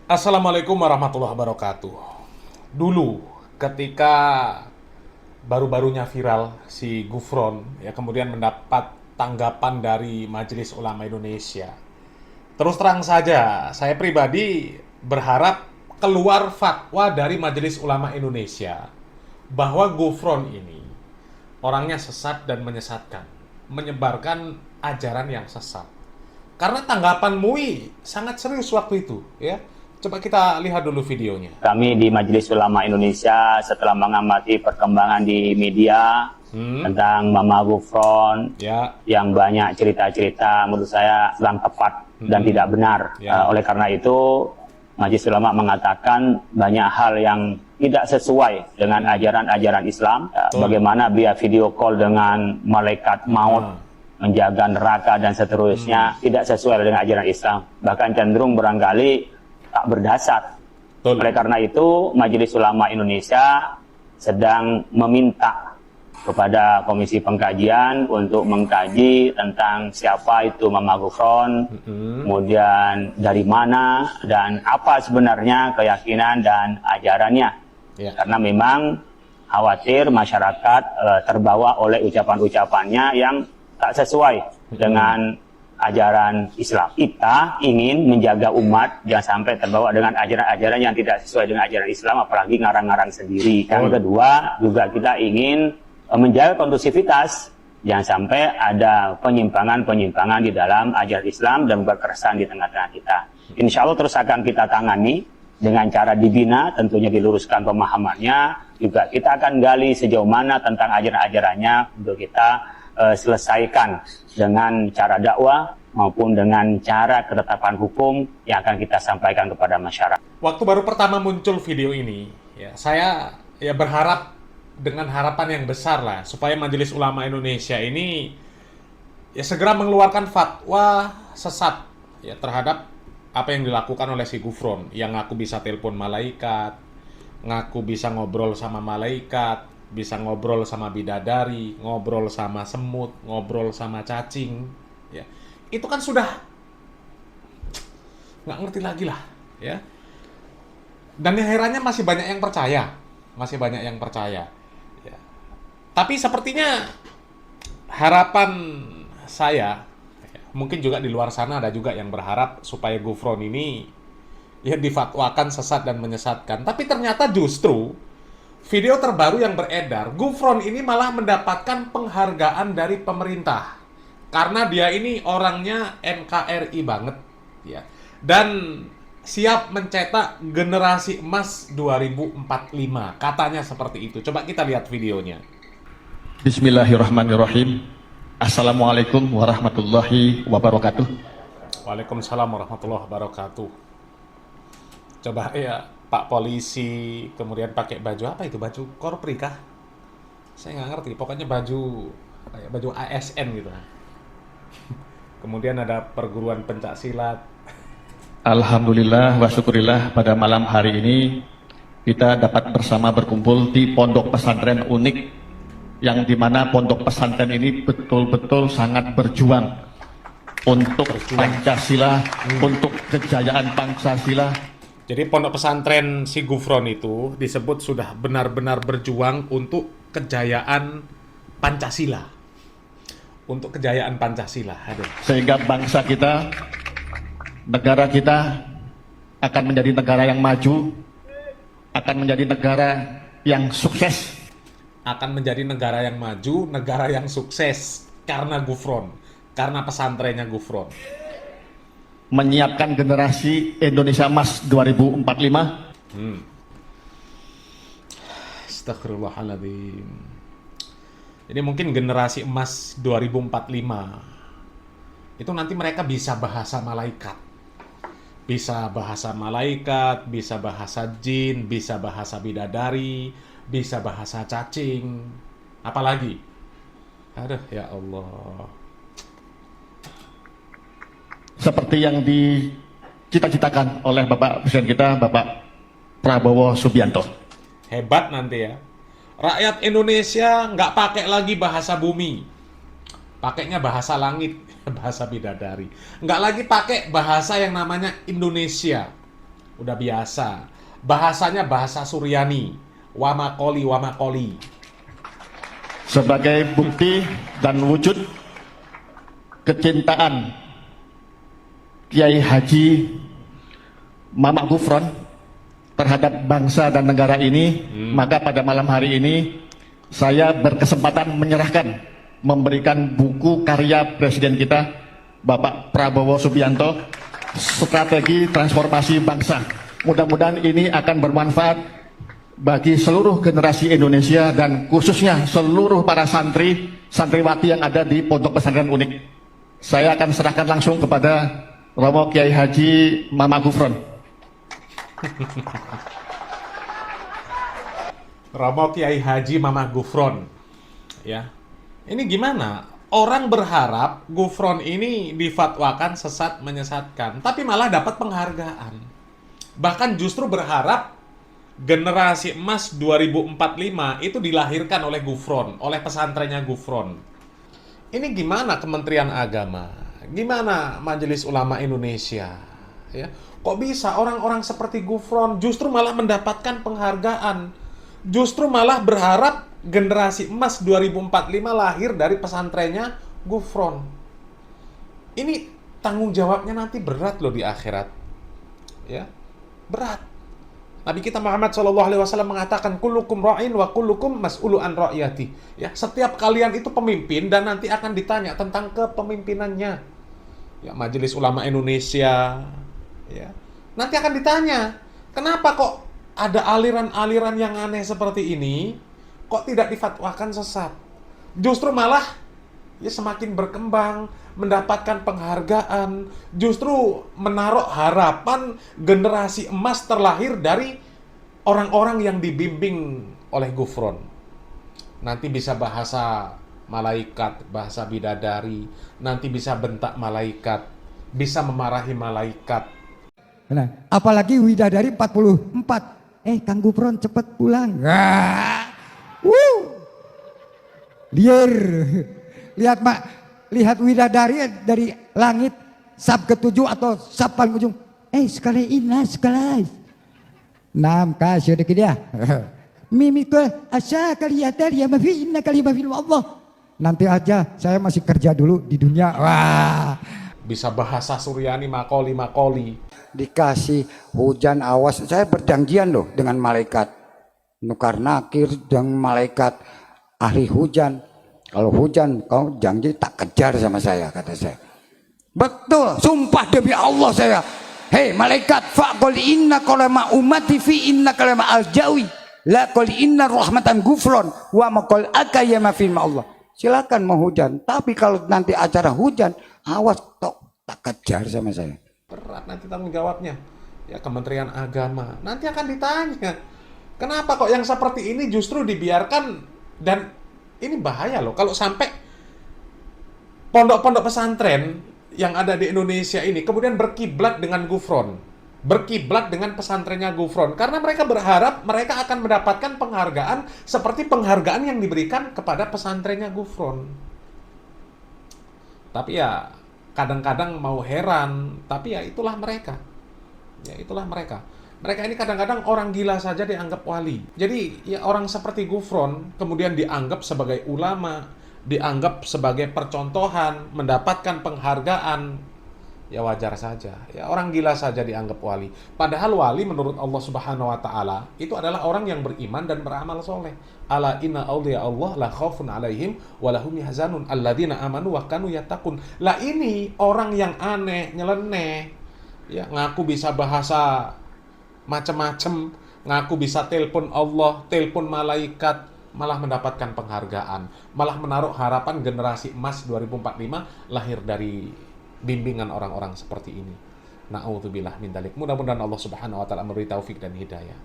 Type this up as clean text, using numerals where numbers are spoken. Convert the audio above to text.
Assalamualaikum warahmatullahi wabarakatuh. Dulu, ketika baru-barunya viral si Gufron, ya kemudian mendapat tanggapan dari Majelis Ulama Indonesia. Terus terang saja, saya pribadi berharap keluar fatwa dari Majelis Ulama Indonesia bahwa Gufron ini orangnya sesat dan menyesatkan, menyebarkan ajaran yang sesat. Karena tanggapan MUI sangat serius waktu itu, ya. Coba kita lihat dulu videonya. Kami di Majelis Ulama Indonesia setelah mengamati perkembangan di media tentang Mama Gufron Ya, yang banyak cerita-cerita menurut saya kurang tepat dan tidak benar. Ya. Oleh karena itu, Majelis Ulama mengatakan banyak hal yang tidak sesuai dengan ajaran-ajaran Islam. Bagaimana via video call dengan malaikat maut, menjaga neraka dan seterusnya, tidak sesuai dengan ajaran Islam. Bahkan cenderung barangkali tak berdasar. Betul. Oleh karena itu, Majelis Ulama Indonesia sedang meminta kepada Komisi Pengkajian untuk mengkaji tentang siapa itu Mama Gufron, kemudian dari mana dan apa sebenarnya keyakinan dan ajarannya. Ya. Karena memang khawatir masyarakat terbawa oleh ucapan-ucapannya yang tak sesuai dengan ajaran Islam. Kita ingin menjaga umat jangan sampai terbawa dengan ajaran-ajaran yang tidak sesuai dengan ajaran Islam, apalagi ngarang-ngarang sendiri. Yang kedua, juga kita ingin menjaga kondusivitas, jangan sampai ada penyimpangan-penyimpangan di dalam ajaran Islam dan berkeresahan di tengah-tengah kita. Insya Allah terus akan kita tangani dengan cara dibina, tentunya diluruskan pemahamannya. Juga kita akan gali sejauh mana tentang ajaran-ajarannya untuk kita selesaikan dengan cara dakwah maupun dengan cara ketetapan hukum yang akan kita sampaikan kepada masyarakat. Waktu baru pertama muncul video ini, ya saya berharap dengan harapan yang besar lah supaya Majelis Ulama Indonesia ini ya segera mengeluarkan fatwa sesat ya terhadap apa yang dilakukan oleh si Gufron yang ngaku bisa telepon malaikat, ngaku bisa ngobrol sama malaikat, bisa ngobrol sama bidadari, ngobrol sama semut, ngobrol sama cacing, ya itu kan sudah nggak ngerti lagi lah, ya. Dan yang herannya masih banyak yang percaya, ya. Tapi sepertinya harapan saya, ya, mungkin juga di luar sana ada juga yang berharap supaya Gufron ini ya difatwakan sesat dan menyesatkan. Tapi ternyata justru video terbaru yang beredar, Gufron ini malah mendapatkan penghargaan dari pemerintah. Karena dia ini orangnya NKRI banget. Ya. Dan siap mencetak generasi emas 2045. Katanya seperti itu. Coba kita lihat videonya. Bismillahirrahmanirrahim. Assalamualaikum warahmatullahi wabarakatuh. Waalaikumsalam warahmatullahi wabarakatuh. Coba ya, Pak polisi, kemudian pakai baju apa itu? Baju korpri kah? Saya nggak ngerti. Pokoknya baju kayak baju ASN gitu. Kemudian ada perguruan pencak silat. Alhamdulillah wa syukurillah, pada malam hari ini kita dapat bersama berkumpul di pondok pesantren unik yang dimana pondok pesantren ini betul-betul sangat berjuang untuk Pancasila, untuk kejayaan Pancasila. Jadi pondok pesantren si Gufron itu disebut sudah benar-benar berjuang untuk kejayaan Pancasila. Untuk kejayaan Pancasila. Aduh. Sehingga bangsa kita, negara kita akan menjadi negara yang maju, akan menjadi negara yang sukses. Akan menjadi negara yang maju, negara yang sukses karena Gufron, karena pesantrennya Gufron. Menyiapkan generasi Indonesia Emas 2045. Astagfirullahaladzim. Ini mungkin generasi emas 2045. Itu nanti mereka bisa bahasa malaikat. Bisa bahasa malaikat, bisa bahasa jin, bisa bahasa bidadari, bisa bahasa cacing. Apalagi? Aduh, ya Allah. Seperti yang dicita-citakan oleh Bapak Presiden kita, Bapak Prabowo Subianto. Hebat nanti ya. Rakyat Indonesia nggak pakai lagi bahasa bumi. Pakainya bahasa langit, bahasa bidadari. Nggak lagi pakai bahasa yang namanya Indonesia. udah biasa. Bahasanya bahasa Suryani, wamakoli wamakoli. Sebagai bukti dan wujud kecintaan Kiai Haji Mamak Gufron terhadap bangsa dan negara ini, maka pada malam hari ini saya berkesempatan memberikan buku karya Presiden kita Bapak Prabowo Subianto, Strategi Transformasi Bangsa. Mudah-mudahan ini akan bermanfaat bagi seluruh generasi Indonesia dan khususnya seluruh para santriwati yang ada di Pondok Pesantren Unik. Saya akan serahkan langsung kepada Romo Kiai Haji Mamak Gufron. Romo Kiai Haji Mamak Gufron. Ya. Ini gimana? Orang berharap Gufron ini difatwakan sesat menyesatkan, tapi malah dapat penghargaan. Bahkan justru berharap generasi emas 2045 itu dilahirkan oleh Gufron, oleh pesantrennya Gufron. Ini gimana Kementerian Agama? Gimana Majelis Ulama Indonesia? Ya, kok bisa orang-orang seperti Gufron justru malah mendapatkan penghargaan? Justru malah berharap generasi emas 2045 lahir dari pesantrennya Gufron. Ini tanggung jawabnya nanti berat loh di akhirat. Ya, berat. Nabi kita Muhammad SAW mengatakan kullukum ra'in wa kullukum mas'ulu an ra'yati. Ya, setiap kalian itu pemimpin dan nanti akan ditanya tentang kepemimpinannya. Ya, Majelis Ulama Indonesia, ya. Nanti akan ditanya, kenapa kok ada aliran-aliran yang aneh seperti ini, kok tidak difatwakan sesat? Justru malah ya semakin berkembang, mendapatkan penghargaan, justru menaruh harapan generasi emas terlahir dari orang-orang yang dibimbing oleh Gufron. Nanti bisa bahasa malaikat, bahasa bidadari, nanti bisa bentak malaikat, bisa memarahi malaikat. Nah, apalagi widadari 44. Kang Gufron cepet pulang. Liar. Lihat Mak, lihat widadari dari langit sab ketujuh atau sab paling ujung. Sekali ina sekali. Nam kasih dek dia. Mimikul asa kaliyatan ya mafi inna kali mafi Allah. Nanti aja saya masih kerja dulu di dunia. Wah. Bisa bahasa Suryani makoli. Dikasih hujan awas. Saya berjanjian loh dengan malaikat nukar nakir dan malaikat ahli hujan. Kalau hujan kau janji tak kejar sama saya, kata saya. Betul, sumpah demi Allah saya. Hei malaikat, faqul inna kalama ummati fi inna kalama aljawi la qul inna rahmatan Gufron wa maqal akayama fi Allah. Silakan mau hujan, tapi kalau nanti acara hujan awas tak kejar sama saya. Berat nanti tanggung jawabnya. Ya, Kementerian Agama nanti akan ditanya, kenapa kok yang seperti ini justru dibiarkan? Dan ini bahaya loh kalau sampai pondok-pondok pesantren yang ada di Indonesia ini kemudian berkiblat dengan Gufron, berkiblat dengan pesantrennya Gufron, karena mereka berharap mereka akan mendapatkan penghargaan seperti penghargaan yang diberikan kepada pesantrennya Gufron. Tapi ya kadang-kadang mau heran, tapi ya itulah mereka. Ya itulah mereka. Mereka ini kadang-kadang orang gila saja dianggap wali. Jadi ya orang seperti Gufron kemudian dianggap sebagai ulama, dianggap sebagai percontohan, mendapatkan penghargaan. Ya wajar saja. Ya orang gila saja dianggap wali. Padahal wali menurut Allah Subhanahu wa taala itu adalah orang yang beriman dan beramal soleh. Ala inna awliya Allah la khaufun alaihim wa lahum yahzanun alladzina amanu wa kanu yattaqun. Lah ini orang yang aneh, nyeleneh. Ya ngaku bisa bahasa macam-macam, ngaku bisa telepon Allah, telepon malaikat, malah mendapatkan penghargaan, malah menaruh harapan generasi emas 2045 lahir dari bimbingan orang-orang seperti ini. Na'udzubillah min dzalik. Mudah-mudahan Allah Subhanahu wa taala memberi taufik dan hidayah.